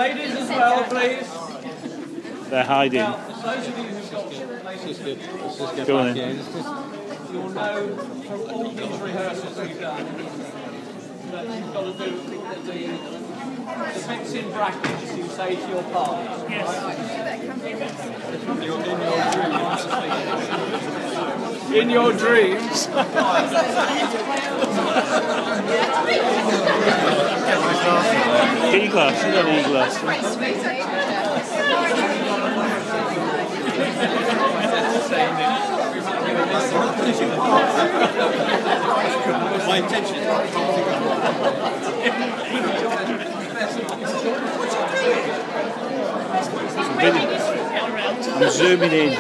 ladies as well, please. They're hiding. Now, those of you who've got ladies, Go on in. you'll know from all these rehearsals we've done that you've got to do the bits in brackets you say to your partner. Yes. In your dreams. E-glass, you got E-glass. My intention. I'm zooming in.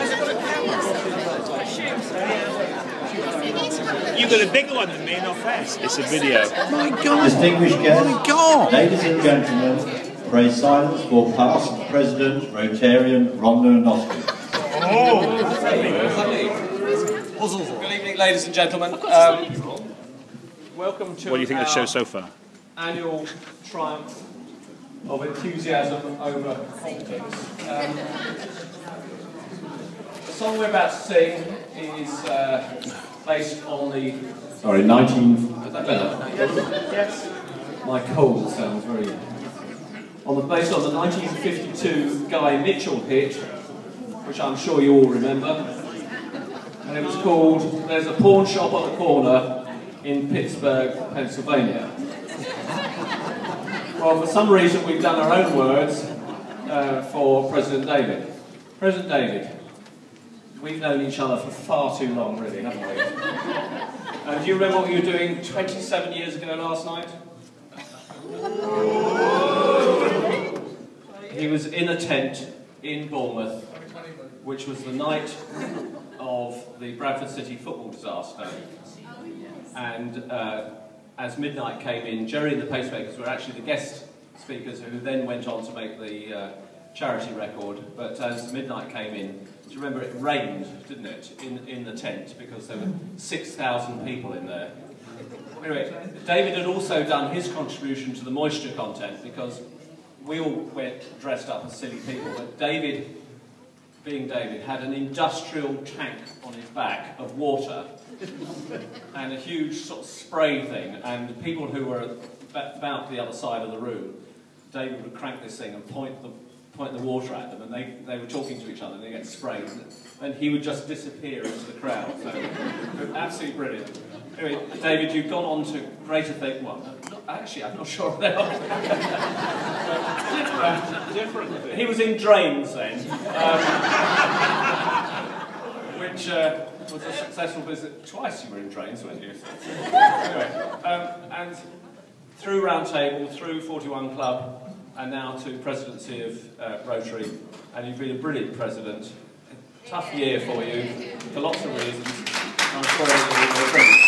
You got a bigger one than me, not first. It's a video. My God! Distinguished guests, My God! ladies and gentlemen, pray silence for past President Rotarian Rhonda and Oscar. Good evening, ladies and gentlemen. Welcome to What do you think of the show so far? Annual triumph of enthusiasm over politics. The song we're about to sing is based on the... Sorry, 19... Is that better? Yes. My cold sounds very... Based on the 1952 Guy Mitchell hit, which I'm sure you all remember. And it was called There's a Pawn Shop on the Corner in Pittsburgh, Pennsylvania. Well, for some reason we've done our own words for President David. President David, we've known each other for far too long, really, haven't we? Do you remember what you were doing 27 years ago last night? He was in a tent in Bournemouth, which was the night of the Bradford City football disaster. And as midnight came in, Jerry and the Pacemakers were actually the guest speakers who then went on to make the charity record. But as midnight came in, do you remember it rained, didn't it, in the tent, because there were 6,000 people in there. Anyway, David had also done his contribution to the moisture content, because we all went dressed up as silly people, but David, being David, had an industrial tank on his back of water and a huge sort of spray thing, and people who were about the other side of the room, David would crank this thing and point the water at them, and they were talking to each other and they get sprayed, and he would just disappear into the crowd. So, absolutely brilliant. Anyway, David, you've gone on to greater things. Well, actually, I'm not sure they are. Different. He was in Drains then, which was a successful visit. Twice you were in Drains, weren't you? Anyway, and through Roundtable, through 41 Club, and now to presidency of Rotary, and you've been a brilliant president. A tough year for you, for lots of reasons. I'm sure you'll be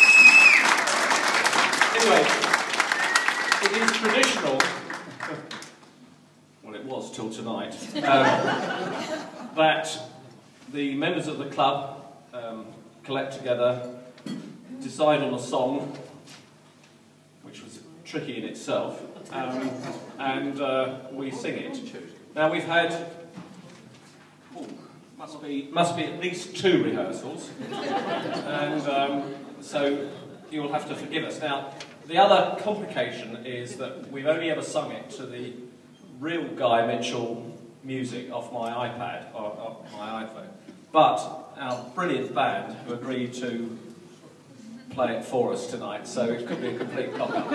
Anyway, it is traditional, well it was till tonight, that the members of the club collect together, decide on a song, which was tricky in itself, and we sing it. Now we've had, must be at least 2 rehearsals, and so you'll have to forgive us. Now, the other complication is that we've only ever sung it to the real Guy Mitchell music off my iPad, or off my iPhone. But our brilliant band have agreed to play it for us tonight, so it could be a complete cop-out.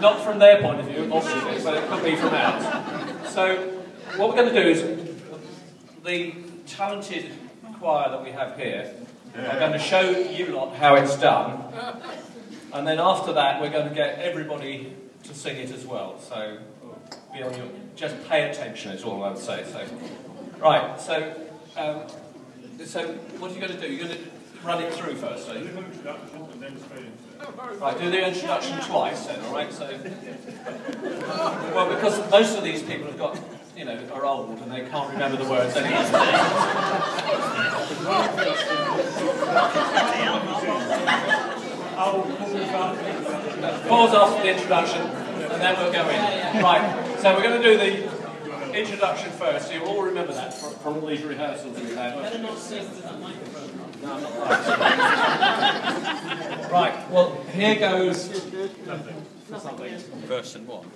Not from their point of view, obviously, but it could be from ours. So, what we're going to do is, the talented choir that we have here are going to show you lot how it's done, and then after that we're going to get everybody to sing it as well. So be on your, just pay attention is all I would say. So, right. So what are you going to do? You're going to run it through first, are you? Right. Do the introduction twice then. All right. So, well, because most of these people have got, you know, are old and they can't remember the words anyway. Pause after the introduction, and then we'll go in. Right. So we're going to do the introduction first. You all remember that from all these rehearsals we've had. Better not sing to that microphone. No, I'm not right. Right, well, here goes for something. Version 1.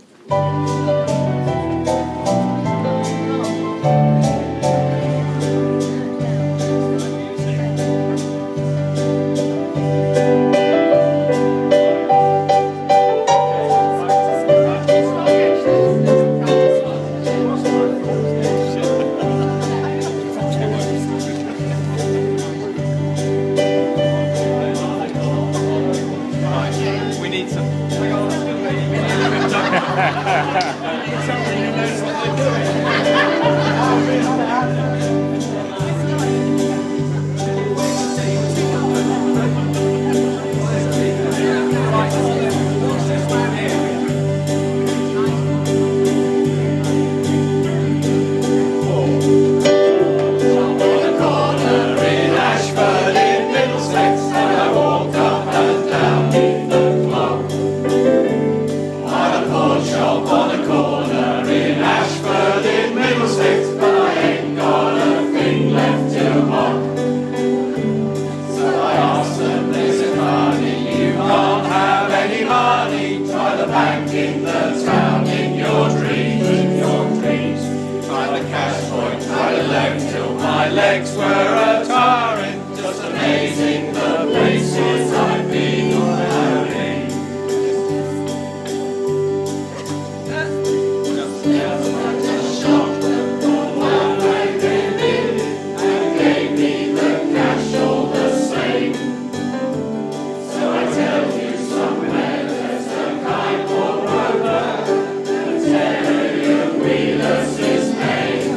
Legs were a tiring, just amazing the places I've been already. Just shocked the one I came in and gave me the cash all the same. So I tell you somewhere there's a kind called Rover, the Terrier Wheeler's his name.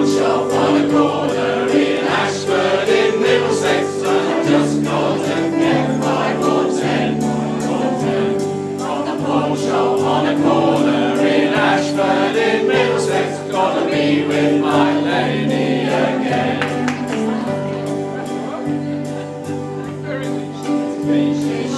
Shop on a corner in Ashford in Middlesex, and I've just got to get 5 or 10 from the pawn shop on a corner in Ashford in Middlesex. Gotta be with my lady again.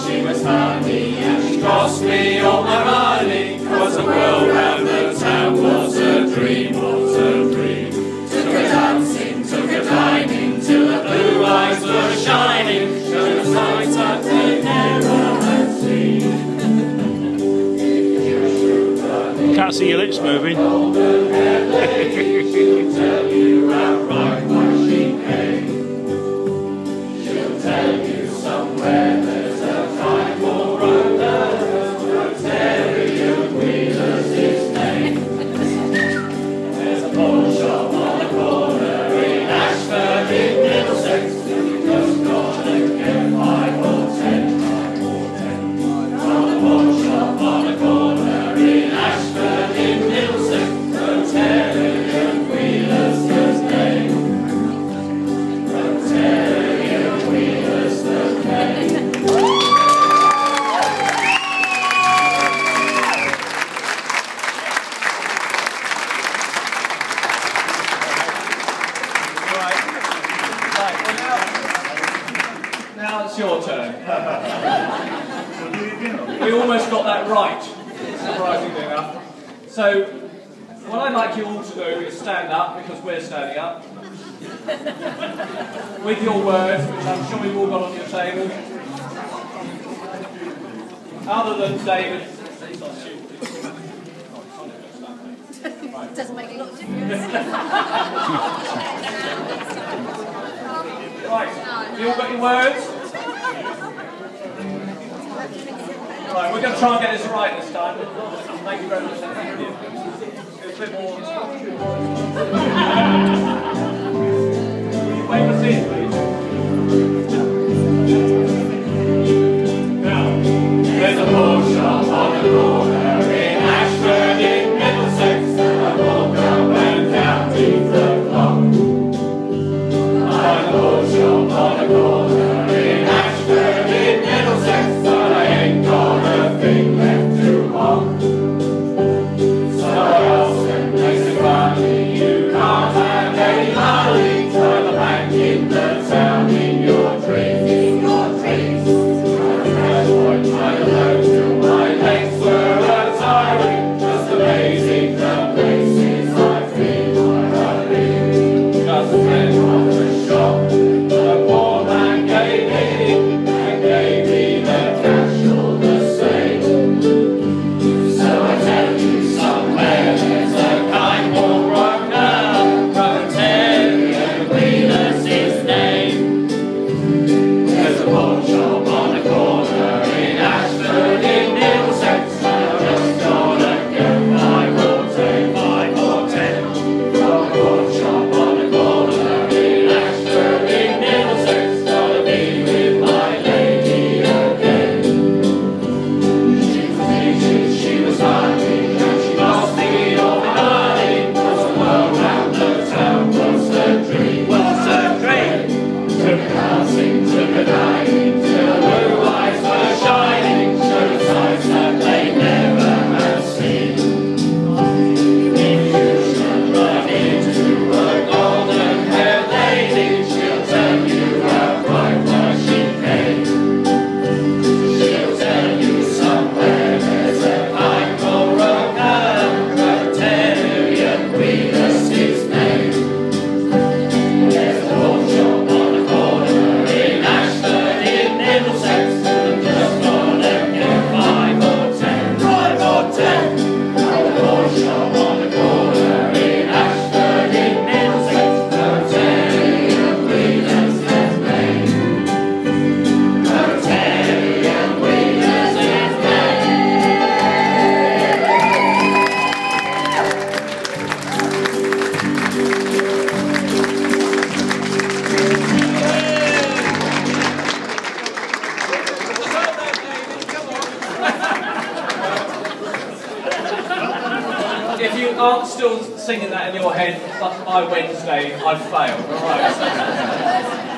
She was honey and she cost me all my money, 'cause the world round the town was a dream, was a dream. Took her dancing, took her dining, till her blue eyes were shining, showed us sights that they never had seen. Can't see your lips moving. Golden hair lady, she'll tell you outright why she came. She'll tell you somewhere there's a time for Rover, Terrier Wheeler's his name. There's a pawn shop on a corner in Ashford in Middlesex, you just gotta get 5 or 10 from the pawn shop on a corner in Ashford in Middlesex, the Terrier Wheeler's his name. The Terrier Wheeler's the name. Now it's your turn. We almost got that right, surprisingly enough. So, what I'd like you all to do is stand up, because we're standing up, with your words, which I'm sure you've all got on your table. Other than David. It doesn't make a lot of difference. Right, you all got your words? Right, we're going to try and get this right this time. Thank you very much. Thank you. It's a bit more. Will you wait for seat, please? Now, there's a pawn shop on the corner in Ashford in Middlesex, and I walk up and down beneath the clock. I'm a pawn shop on the corner in Ashford in Middlesex, but I ain't got a thing left to hawk. So I ask them, makes it funny, you can't have any money, try the bank in the if you aren't still singing that in your head by Wednesday, I've failed. All right.